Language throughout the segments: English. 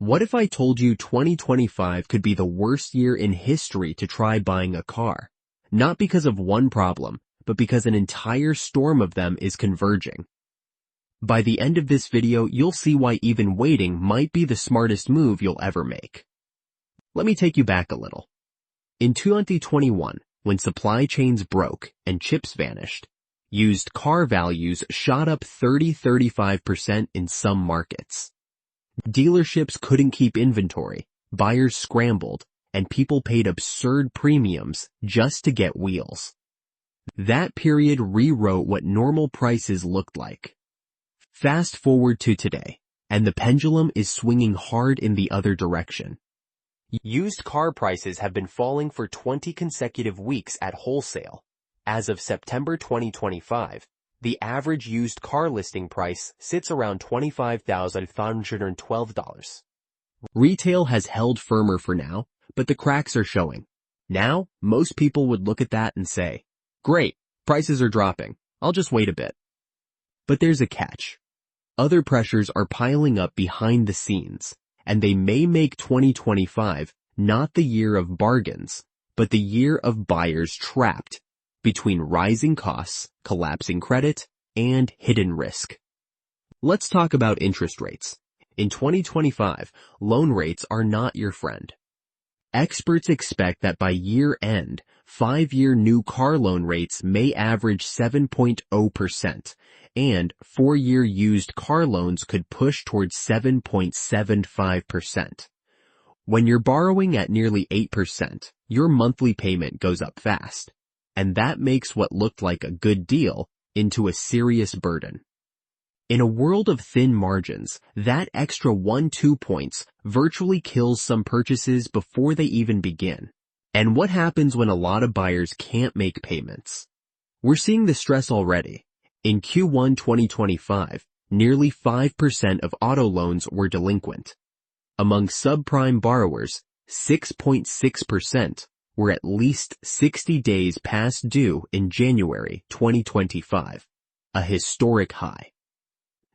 What if I told you 2025 could be the worst year in history to try buying a car? Not because of one problem, but because an entire storm of them is converging. By the end of this video, you'll see why even waiting might be the smartest move you'll ever make. Let me take you back a little. In 2021, when supply chains broke and chips vanished, used car values shot up 30-35% in some markets. Dealerships couldn't keep inventory, buyers scrambled, and people paid absurd premiums just to get wheels. That period rewrote what normal prices looked like. Fast forward to today, and the pendulum is swinging hard in the other direction. Used car prices have been falling for 20 consecutive weeks at wholesale. As of September 2025, the average used car listing price sits around $25,512. Retail has held firmer for now, but the cracks are showing. Now, most people would look at that and say, "Great, prices are dropping. I'll just wait a bit." But there's a catch. Other pressures are piling up behind the scenes, and they may make 2025 not the year of bargains, but the year of buyers trapped between rising costs, collapsing credit, and hidden risk. Let's talk about interest rates. In 2025, loan rates are not your friend. Experts expect that by year end, 5-year new car loan rates may average 7.0%, and 4-year used car loans could push towards 7.75%. When you're borrowing at nearly 8%, your monthly payment goes up fast. And that makes what looked like a good deal into a serious burden. In a world of thin margins, that extra 1-2 points virtually kills some purchases before they even begin. And what happens when a lot of buyers can't make payments? We're seeing the stress already. In Q1 2025, nearly 5% of auto loans were delinquent. Among subprime borrowers, 6.6% were at least 60 days past due in January 2025, a historic high.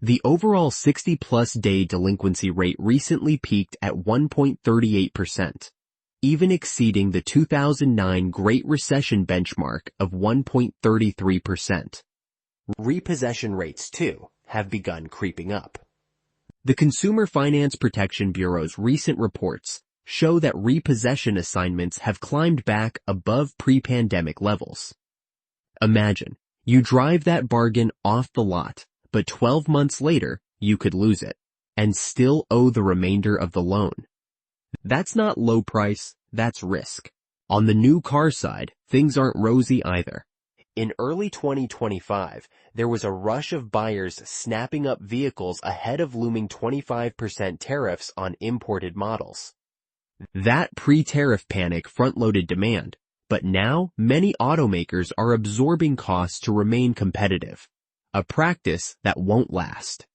The overall 60-plus day delinquency rate recently peaked at 1.38%, even exceeding the 2009 Great Recession benchmark of 1.33%. Repossession rates, too, have begun creeping up. The Consumer Finance Protection Bureau's recent reports show that repossession assignments have climbed back above pre-pandemic levels. Imagine, you drive that bargain off the lot, but 12 months later, you could lose it, and still owe the remainder of the loan. That's not low price, that's risk. On the new car side, things aren't rosy either. In early 2025, there was a rush of buyers snapping up vehicles ahead of looming 25% tariffs on imported models. That pre-tariff panic front-loaded demand, but now many automakers are absorbing costs to remain competitive, a practice that won't last.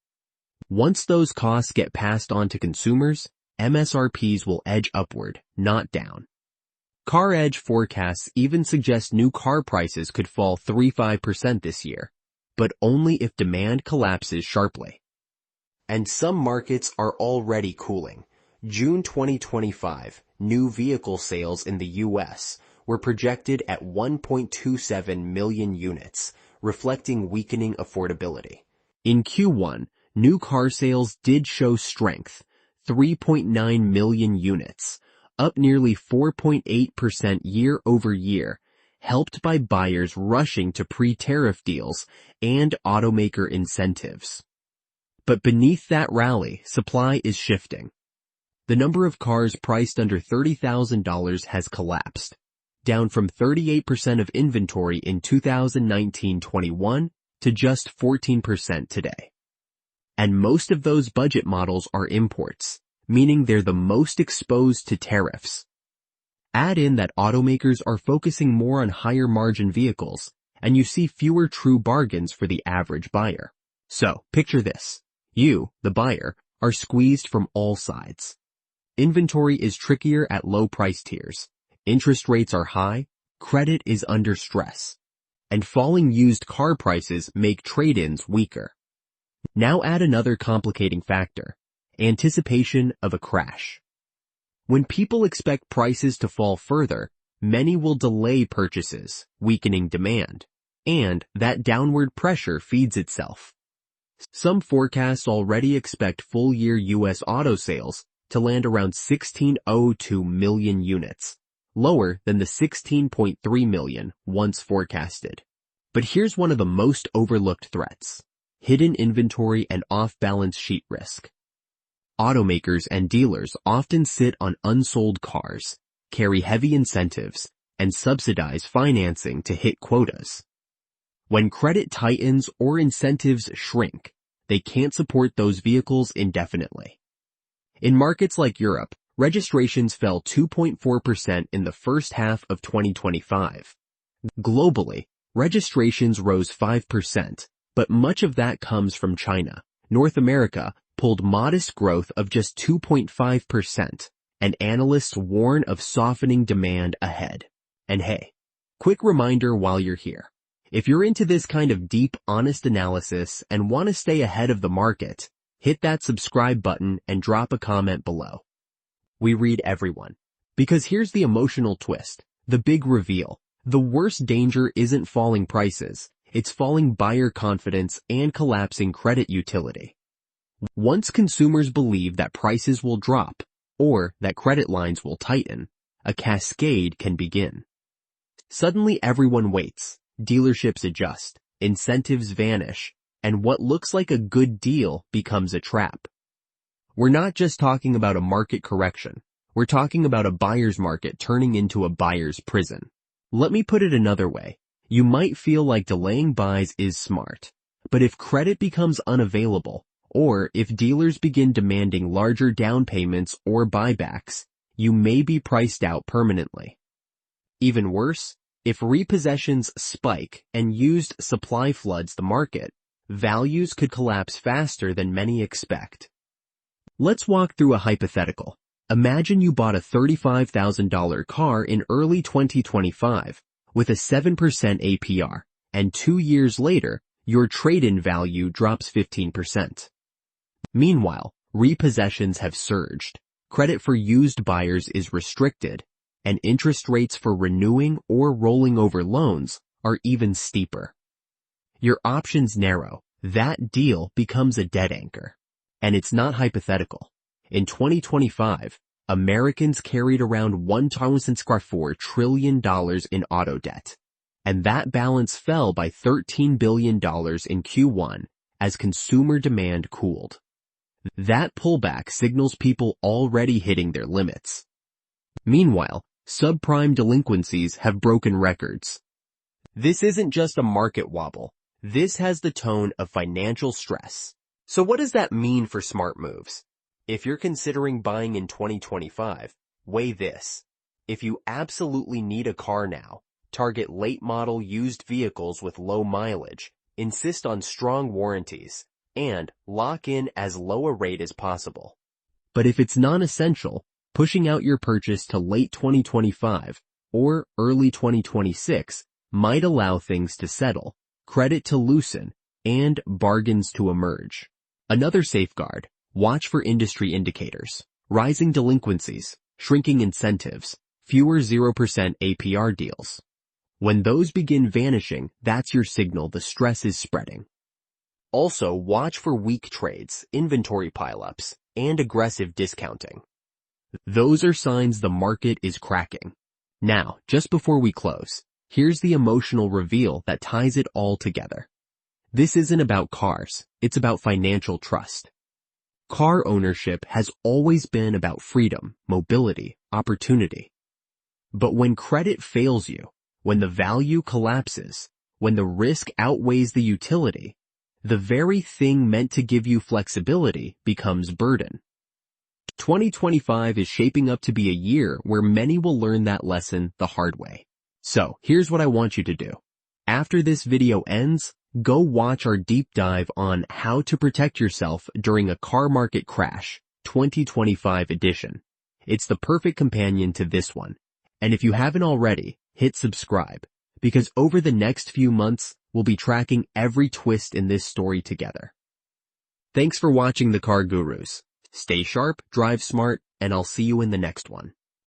Once those costs get passed on to consumers, MSRPs will edge upward, not down. CarEdge forecasts even suggest new car prices could fall 3-5% this year, but only if demand collapses sharply. And some markets are already cooling. June 2025, new vehicle sales in the U.S. were projected at 1.27 million units, reflecting weakening affordability. In Q1, new car sales did show strength, 3.9 million units, up nearly 4.8% year over year, helped by buyers rushing to pre-tariff deals and automaker incentives. But beneath that rally, supply is shifting. The number of cars priced under $30,000 has collapsed, down from 38% of inventory in 2019-21 to just 14% today. And most of those budget models are imports, meaning they're the most exposed to tariffs. Add in that automakers are focusing more on higher margin vehicles, and you see fewer true bargains for the average buyer. So, picture this. You, the buyer, are squeezed from all sides. Inventory is trickier at low price tiers. Interest rates are high, credit is under stress, and falling used car prices make trade-ins weaker. Now add another complicating factor. Anticipation of a crash. When people expect prices to fall further, many will delay purchases, weakening demand, and that downward pressure feeds itself. Some forecasts already expect full-year U.S. auto sales to land around 16.02 million units, lower than the 16.3 million once forecasted. But here's one of the most overlooked threats: hidden inventory and off-balance sheet risk. Automakers and dealers often sit on unsold cars, carry heavy incentives, and subsidize financing to hit quotas. When credit tightens or incentives shrink, they can't support those vehicles indefinitely. In markets like Europe, registrations fell 2.4% in the first half of 2025. Globally, registrations rose 5%, but much of that comes from China. North America pulled modest growth of just 2.5%, and analysts warn of softening demand ahead. And hey, quick reminder while you're here. If you're into this kind of deep, honest analysis and want to stay ahead of the market, hit that subscribe button and drop a comment below. We read everyone. Because here's the emotional twist, the big reveal. The worst danger isn't falling prices, it's falling buyer confidence and collapsing credit utility. Once consumers believe that prices will drop, or that credit lines will tighten, a cascade can begin. Suddenly everyone waits, dealerships adjust, incentives vanish, and what looks like a good deal becomes a trap. We're not just talking about a market correction, we're talking about a buyer's market turning into a buyer's prison. Let me put it another way. You might feel like delaying buys is smart, but if credit becomes unavailable, or if dealers begin demanding larger down payments or buybacks, you may be priced out permanently. Even worse, if repossessions spike and used supply floods the market, values could collapse faster than many expect. Let's walk through a hypothetical. Imagine you bought a $35,000 car in early 2025 with a 7% APR, and 2 years later, your trade-in value drops 15%. Meanwhile, repossessions have surged, credit for used buyers is restricted, and interest rates for renewing or rolling over loans are even steeper. Your options narrow. That deal becomes a dead anchor. And it's not hypothetical. In 2025, Americans carried around $1.4 trillion in auto debt, and that balance fell by $13 billion in Q1 as consumer demand cooled. That pullback signals people already hitting their limits. Meanwhile, subprime delinquencies have broken records. This isn't just a market wobble. This has the tone of financial stress. So what does that mean for smart moves? If you're considering buying in 2025, weigh this. If you absolutely need a car now, target late-model used vehicles with low mileage, insist on strong warranties, and lock in as low a rate as possible. But if it's non-essential, pushing out your purchase to late 2025 or early 2026 might allow things to settle, credit to loosen, and bargains to emerge. Another safeguard: watch for industry indicators, rising delinquencies, shrinking incentives, fewer 0% APR deals. When those begin vanishing, that's your signal the stress is spreading. Also, watch for weak trades, inventory pileups, and aggressive discounting. Those are signs the market is cracking. Now, just before we close, here's the emotional reveal that ties it all together. This isn't about cars, it's about financial trust. Car ownership has always been about freedom, mobility, opportunity. But when credit fails you, when the value collapses, when the risk outweighs the utility, the very thing meant to give you flexibility becomes burden. 2025 is shaping up to be a year where many will learn that lesson the hard way. So, here's what I want you to do. After this video ends, go watch our deep dive on how to protect yourself during a car market crash, 2025 edition. It's the perfect companion to this one. And if you haven't already, hit subscribe, because over the next few months, we'll be tracking every twist in this story together. Thanks for watching the Car Gurus. Stay sharp, drive smart, and I'll see you in the next one.